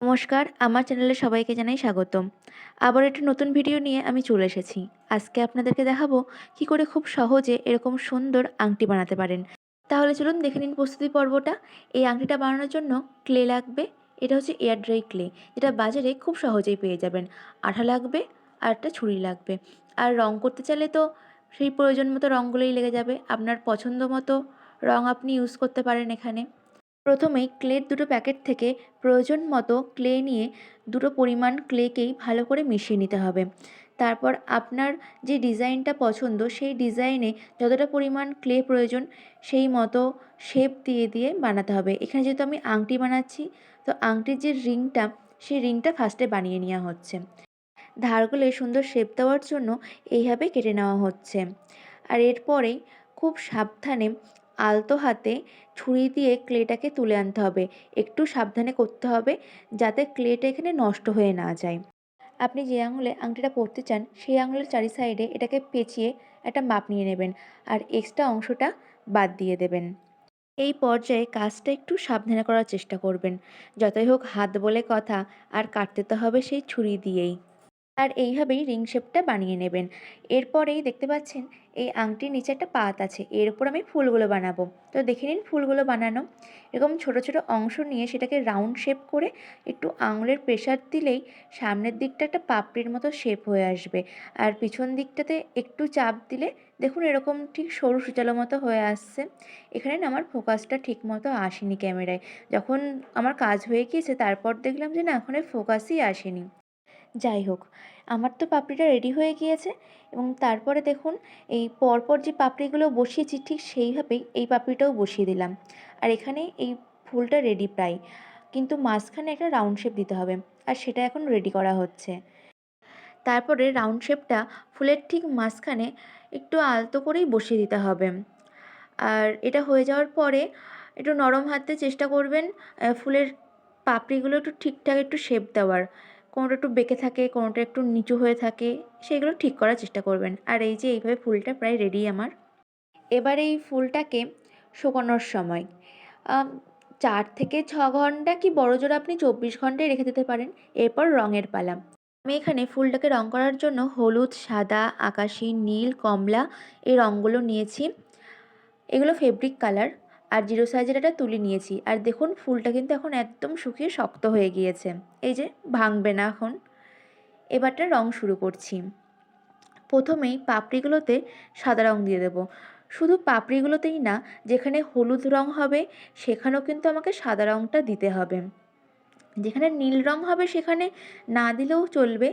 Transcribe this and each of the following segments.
নমস্কার, আমার চ্যানেলে সবাইকে জানাই স্বাগতম। আবার একটা নতুন ভিডিও নিয়ে আমি চলে এসেছি। আজকে আপনাদেরকে দেখাবো কি করে খুব সহজে এরকম সুন্দর আংটি বানাতে পারেন। তাহলে চলুন দেখে নিন প্রস্তুতি পর্বটা। এই আংটিটা বানানোর জন্য ক্লে লাগবে। এটা হচ্ছে এয়ার ড্রাই ক্লে, যেটা বাজারে খুব সহজেই পেয়ে যাবেন। আঠা লাগবে আর একটা ছুরি লাগবে। আর রং করতে চাইলে তো সেই প্রয়োজন মতো রঙগুলোই লেগে যাবে। আপনার পছন্দ মতো রং আপনি ইউজ করতে পারেন এখানে। প্রথমেই ক্লের দুটো প্যাকেট থেকে প্রয়োজন মতো ক্লে নিয়ে দুটো পরিমাণ ক্লেকেই ভালো করে মিশিয়ে নিতে হবে। তারপর আপনার যে ডিজাইনটা পছন্দ সেই ডিজাইনে যতটা পরিমাণ ক্লে প্রয়োজন সেই মতো শেপ দিয়ে দিয়ে বানাতে হবে। এখানে যেহেতু আমি আংটি বানাচ্ছি, তো আংটির যে রিংটা সেই রিংটা ফার্স্টে বানিয়ে নেওয়া হচ্ছে। ধারগুলো সুন্দর শেপ দেওয়ার জন্য এইভাবে কেটে নেওয়া হচ্ছে। আর এরপরেই খুব সাবধানে আলতো হাতে ছুরি দিয়ে ক্লেটাকে তুলে আনতে হবে। একটু সাবধানে করতে হবে যাতে ক্লেটা এখানে নষ্ট হয়ে না যায়। আপনি যে আঙুলে আংটিটা পরতে চান সেই আঙুলের চারি সাইডে এটাকে পেঁচিয়ে একটা মাপ নিয়ে নেবেন আর এক্সট্রা অংশটা বাদ দিয়ে দেবেন। এই পর্যায়ে কাজটা একটু সাবধানে করার চেষ্টা করবেন। যতই হোক হাত বলে কথা, আর কাটতে তো হবে সেই ছুরি দিয়েই। আর এইভাবেই রিং শেপটা বানিয়ে নেবেন। এরপরেই দেখতে পাচ্ছেন এই আংটির নিচে একটা পাত আছে, এর উপর আমি ফুলগুলো বানাবো। তো দেখে নিন ফুলগুলো বানানো। এরকম ছোট ছোট অংশ নিয়ে সেটাকে রাউন্ড শেপ করে একটু আঙুলের প্রেশার দিলেই সামনের দিকটা একটা পাপড়ির মতো শেপ হয়ে আসবে। আর পিছন দিকটাতে একটু চাপ দিলে দেখুন এরকম ঠিক সরু সূচালো মতো হয়ে আসছে। এখানে না আমার ফোকাসটা ঠিক মতো আসেনি ক্যামেরায়। যখন আমার কাজ হয়ে গিয়েছে তারপর দেখলাম যে না ওখানে ফোকাসই আসেনি। যাই হোক, আমার তো পাপড়িটা রেডি হয়ে গিয়েছে এবং তারপরে দেখুন এই পরপর যে পাপড়িগুলো বসিয়েছি ঠিক সেইভাবেই এই পাপড়িটাও বসিয়ে দিলাম। আর এখানে এই ফুলটা রেডি প্রায়, কিন্তু মাঝখানে একটা রাউন্ড শেপ দিতে হবে আর সেটা এখন রেডি করা হচ্ছে। তারপরে রাউন্ড শেপটা ফুলের ঠিক মাঝখানে একটু আলতো করেই বসিয়ে দিতে হবে। আর এটা হয়ে যাওয়ার পরে একটু নরম হাতে চেষ্টা করবেন ফুলের পাপড়িগুলো একটু ঠিকঠাক একটু শেপ দেওয়ার। কোনোটা একটু বেঁকে থাকে, কোনোটা একটু নিচু হয়ে থাকে, সেগুলো ঠিক করার চেষ্টা করবেন। আর এই যে এইভাবে ফুলটা প্রায় রেডি আমার। এবার এই ফুলটাকে শুকানোর সময় আম ৪ থেকে ৬ ঘন্টা কি বড়জোর আপনি ২৪ ঘন্টায় রেখে দিতে পারেন। এরপর রঙের পালা। আমি এখানে ফুলটাকে রং করার জন্য হলুদ, সাদা, আকাশি, নীল, কমলা এই রঙগুলো নিয়েছি। এগুলো ফেব্রিক কালার। আর 0 সাইজের একটা তুলি নিয়েছি। আর দেখুন ফুলটা কিন্তু এখন একদম শুকিয়ে শক্ত হয়ে গিয়েছে। এই যে ভাঙবে না এখন। এবারটা রং শুরু করছি। প্রথমেই পাপড়িগুলোতে সাদা রং দিয়ে দেবো। শুধু পাপড়িগুলোতেই না, যেখানে হলুদ রং হবে সেখানেও কিন্তু আমাকে সাদা রংটা দিতে হবে। যেখানে নীল রং হবে সেখানে না দিলেও চলবে।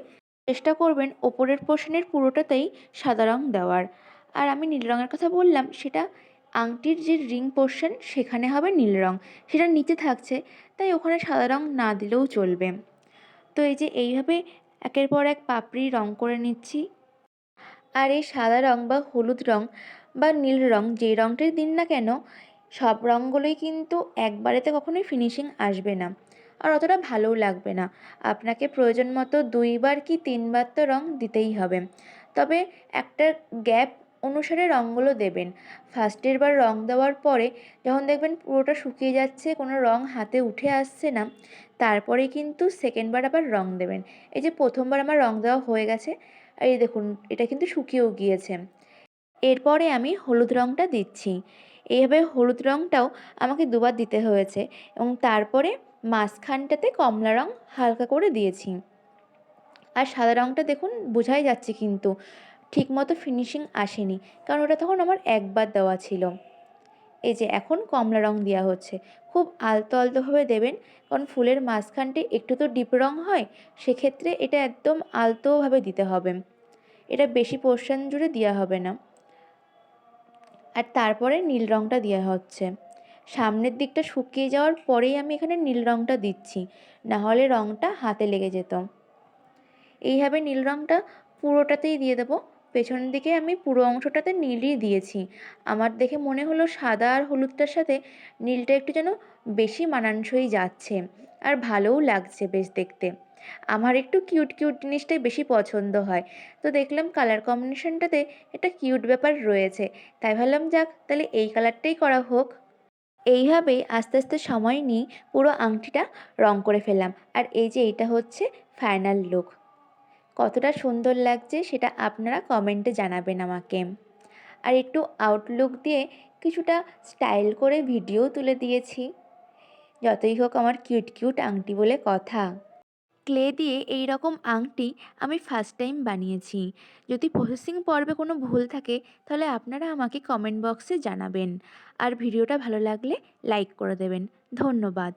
চেষ্টা করবেন ওপরের পোর্শনের পুরোটাতেই সাদা রং দেওয়ার। আর আমি নীল রঙের কথা বললাম সেটা আংটির যে রিং পোর্শন সেখানে হবে নীল রং, সেটা নিচে থাকছে তাই ওখানে সাদা রং না দিলেও চলবে। তো এই যে এইভাবে একের পর এক পাপড়ি রং করে নিচ্ছি। আর এই সাদা রং বা হলুদ রং বা নীল রং যেই রংটাই দিন না কেন, সব রঙগুলোই কিন্তু একবারেতে কখনোই ফিনিশিং আসবে না আর অতটা ভালোও লাগবে না। আপনাকে প্রয়োজন মতো ২ বার কি ৩ বার তো রং দিতেই হবে। তবে একটা গ্যাপ অনুসারে রঙগুলো দেবেন। ফার্স্টের বার রং দেওয়ার পরে যখন দেখবেন পুরোটা শুকিয়ে যাচ্ছে, কোনো রং হাতে উঠে আসছে না, তারপরে কিন্তু সেকেন্ড বার আবার রং দেবেন। এই যে প্রথমবার আমার রং দেওয়া হয়ে গেছে, এই দেখুন এটা কিন্তু শুকিয়েও গিয়েছে। এরপরে আমি হলুদ রঙটা দিচ্ছি। এইভাবে হলুদ রঙটাও আমাকে ২ বার দিতে হয়েছে এবং তারপরে মাঝখানটাতে কমলা রং হালকা করে দিয়েছি। আর সাদা রঙটা দেখুন বোঝাই যাচ্ছে কিন্তু ঠিকমতো ফিনিশিং আসেনি, কারণ ওটা তখন আমার একবার দেওয়া ছিল। এই যে এখন কমলা রং দেওয়া হচ্ছে। খুব আলতো আলতোভাবে দেবেন, কারণ ফুলের মাঝখানটায় একটু তো ডিপ রং হয়, সেক্ষেত্রে এটা একদম আলতোভাবে দিতে হবে। এটা বেশি পোর্শন জুড়ে দেওয়া হবে না। আর তারপরে নীল রঙটা দেওয়া হচ্ছে। সামনের দিকটা শুকিয়ে যাওয়ার পরেই আমি এখানে নীল রঙটা দিচ্ছি, না হলে রঙটা হাতে লেগে যেত। এইভাবে নীল রঙটা পুরোটাতেই দিয়ে দেবো। পেছনের দিকে আমি পুরো অংশটাতে নীলই দিয়েছি। আমার দেখে মনে হলো সাদা আর হলুদটার সাথে নীলটা একটু যেন বেশি মানানসই যাচ্ছে আর ভালোও লাগছে বেশ দেখতে। আমার একটু কিউট কিউট জিনিসটাই বেশি পছন্দ হয়। তো দেখলাম কালার কম্বিনেশনটাতে একটা কিউট ব্যাপার রয়েছে, তাই ভাবলাম যাক তাহলে এই কালারটাই করা হোক। এইভাবেই আস্তে আস্তে সময় নিয়ে পুরো আংটিটা রং করে ফেললাম। আর এই যে এইটা হচ্ছে ফাইনাল লুক। কতটা সুন্দর লাগছে সেটা আপনারা কমেন্টে জানাবেন আমাকে। আর একটু আউটলুক দিয়ে কিছুটা স্টাইল করে ভিডিও তুলে দিয়েছি। যতই হোক আমার কিউট কিউট আংটি বলে কথা। ক্লে দিয়ে এই রকম আংটি আমি ফার্স্ট টাইম বানিয়েছি। যদি প্রসেসিং পর্বে কোনো ভুল থাকে তাহলে আপনারা আমাকে কমেন্ট বক্সে জানাবেন। আর ভিডিওটা ভালো লাগলে লাইক করে দেবেন। ধন্যবাদ।